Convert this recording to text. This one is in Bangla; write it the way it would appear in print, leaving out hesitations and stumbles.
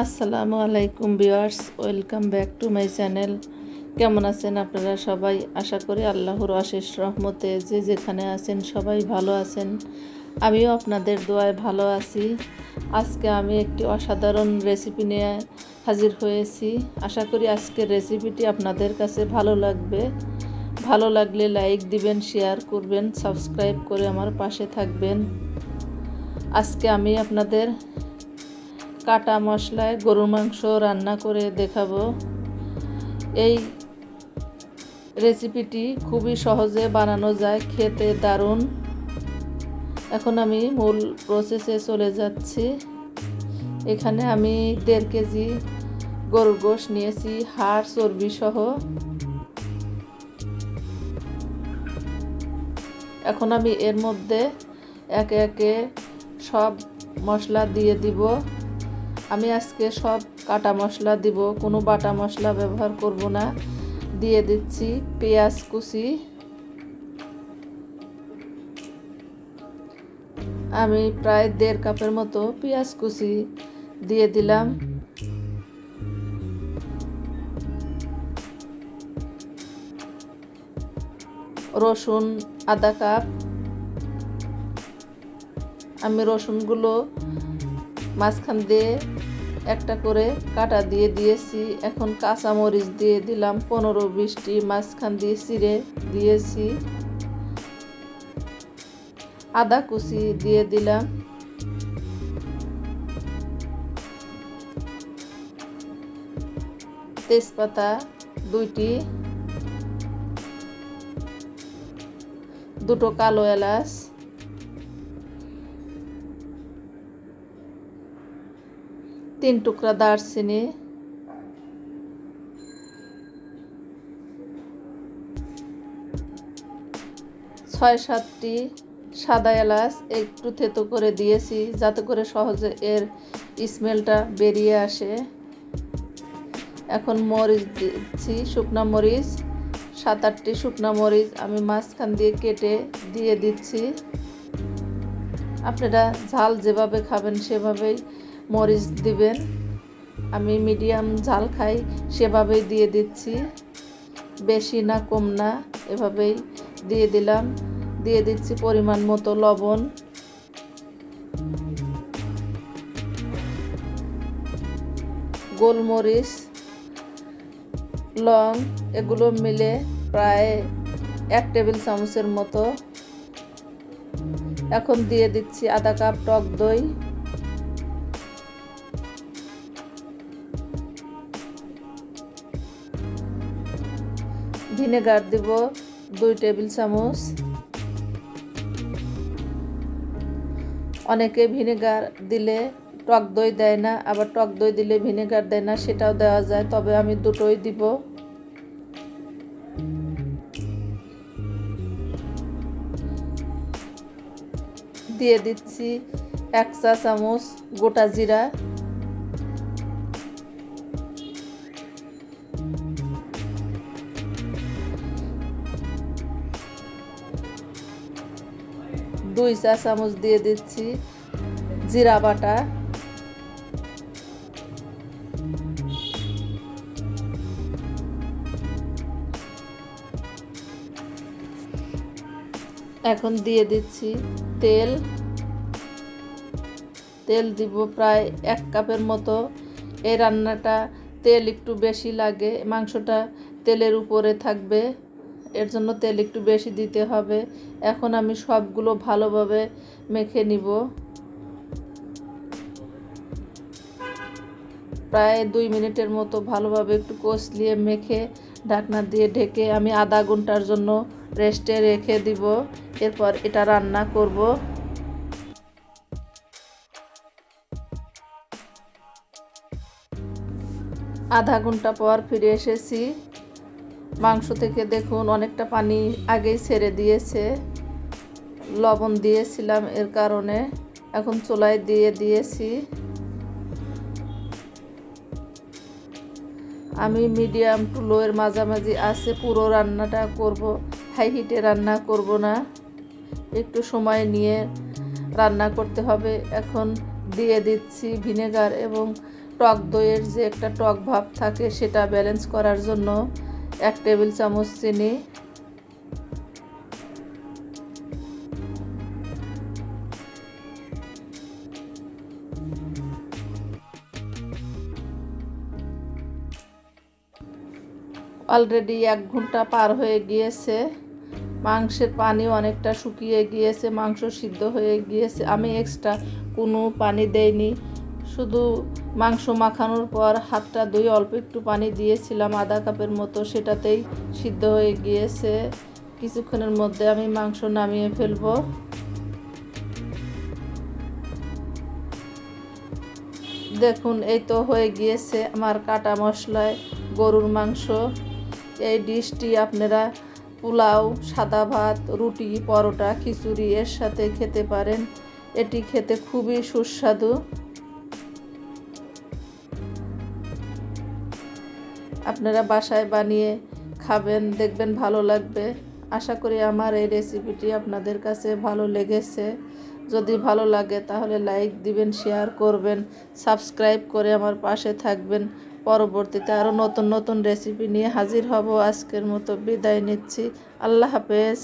আসসালামু আলাইকুম viewers, welcome back to my channel. কেমন আছেন আপনারা সবাই? আশা করি আল্লাহর অশেষ রহমতে যে যেখানে আছেন সবাই ভালো আছেন। আমিও আপনাদের দোয়ায় ভালো আছি। আজকে আমি একটি অসাধারণ রেসিপি নিয়ে হাজির হয়েছি। আশা করি আজকের রেসিপিটি আপনাদের কাছে ভালো লাগবে। ভালো লাগলে লাইক দিবেন, শেয়ার করবেন, সাবস্ক্রাইব করে আমার পাশে থাকবেন। আজকে আমি আপনাদের কাটা মশলায় গরুর মাংস রান্না করে দেখাবো। এই রেসিপিটি খুবই সহজে বানানো যায়, খেতে দারুণ। এখন আমি মূল প্রসেসে চলে যাচ্ছি। এখানে আমি 1.5 কেজি গরুর গোশত নিয়েছি, হাড় চর্বি সহ। এখন আমি এর মধ্যে একে একে সব মশলা দিয়ে দিব। আমি আজকে সব কাটা মশলা দিব, কোনো বাটা মশলা ব্যবহার করব না। দিয়ে দিচ্ছি পেঁয়াজ কুচি। আমি প্রায় 1.5 কাপের মতো পেঁয়াজ কুচি দিয়ে দিলাম। রসুন আধা কাপ। আমি রসুনগুলো মাঝখান দিয়ে একটা করে কাটা দিয়ে দিয়েছি। এখন কাঁচামরিচ দিয়ে দিলাম 15-20টি, মাঝখান দিয়ে চিড়ে দিয়েছি। আদা কুচি দিয়ে দিলাম। তেজপাতা 2টি, 2টো কালো এলাচ, 3 টুকরা দারচিনি, 6-7টি সাদা এলাচ একটু থেতো করে দিয়েছি, যাতে করে সহজে এর স্মেলটা বেরিয়ে আসে। এখন মরিচ দিচ্ছি, শুকনা মরিচ 7-8টি শুকনা মরিচ আমি মাঝখান দিয়ে কেটে দিয়ে দিচ্ছি। আপনারা ঝাল যেভাবে খাবেন সেভাবেই মরিচ দিবেন। আমি মিডিয়াম ঝাল খাই, সেভাবেই দিয়ে দিচ্ছি, বেশি না কম না, এভাবেই দিয়ে দিলাম। দিয়ে দিচ্ছি পরিমাণ মতো লবণ। গোলমরিচ, লং এগুলো মিলে প্রায় 1 টেবিল চামচের মতো। এখন দিয়ে দিচ্ছি আধা কাপ টক দই। ভিনেগার দিব 2 টেবিল চামচ। অনেকে ভিনেগার দিলে টক দই দেয় না, আবার টক দই দিলে ভিনেগার দেয় না, সেটাও দেওয়া যায়, তবে আমি দুটোই দিব। দিয়ে দিচ্ছি 1 চা চামচ গোটা জিরা। দুই চা চামচ দিয়ে দিচ্ছি জিরা বাটা। এখন দিয়ে দিচ্ছি তেল। তেল দিব প্রায় 1 কাপের মতো। এই রান্নাটা তেল একটু বেশি লাগে, মাংসটা তেলের উপরে থাকবে, এর জন্য তেল একটু বেশি দিতে হবে। এখন আমি সবগুলো ভালোভাবে মেখে নিব। প্রায় 2 মিনিটের মতো ভালোভাবে একটু কষলিয়ে মেখে ঢাকনা দিয়ে ঢেকে আমি আধা ঘন্টার জন্য রেস্টে রেখে দিব। এরপর এটা রান্না করব। আধা ঘন্টা পর ফিরে এসেছি। মাংস থেকে দেখুন অনেকটা পানি আগেই ছেড়ে দিয়েছে, লবণ দিয়েছিলাম এর কারণে। এখন চুলায় দিয়ে দিয়েছি। আমি মিডিয়াম টু লো এর মাঝামাঝি আছে পুরো রান্নাটা করব, হাই হিটে রান্না করব না, একটু সময় নিয়ে রান্না করতে হবে। এখন দিয়ে দিচ্ছি ভিনেগার এবং টক দইয়ের যে একটা টক ভাব থাকে সেটা ব্যালেন্স করার জন্য 1 টেবিল চামচ চিনি, অলরেডি 1 ঘন্টা পার হয়ে গিয়েছে, মাংসের পানি অনেকটা শুকিয়ে গিয়েছে, মাংস সিদ্ধ হয়ে গিয়েছে। আমি এক্সট্রা কোনো পানি দেইনি, শুধু মাংস মাখানোর পর হাতটা ধুয়ে অল্প একটু পানি দিয়েছিলাম আধা কাপের মতো, সেটাতেই সিদ্ধ হয়ে গিয়েছে। কিছুক্ষণের মধ্যে আমি মাংস নামিয়ে ফেলবো। দেখুন এই তো হয়ে গিয়েছে আমার কাটা মশলায় গরুর মাংস। এই ডিশটি আপনারা পোলাও, সাদা ভাত, রুটি, পরোটা, খিচুড়ি এর সাথে খেতে পারেন। এটি খেতে খুবই সুস্বাদু। আপনারা বাসায় বানিয়ে খাবেন, দেখবেন ভালো লাগবে। আশা করি আমার এই রেসিপিটি আপনাদের কাছে ভালো লেগেছে। যদি ভালো লাগে তাহলে লাইক দিবেন, শেয়ার করবেন, সাবস্ক্রাইব করে আমার পাশে থাকবেন। পরবর্তীতে আরও নতুন নতুন রেসিপি নিয়ে হাজির হব। আজকের মতো বিদায় নিচ্ছি। আল্লাহ হাফেজ।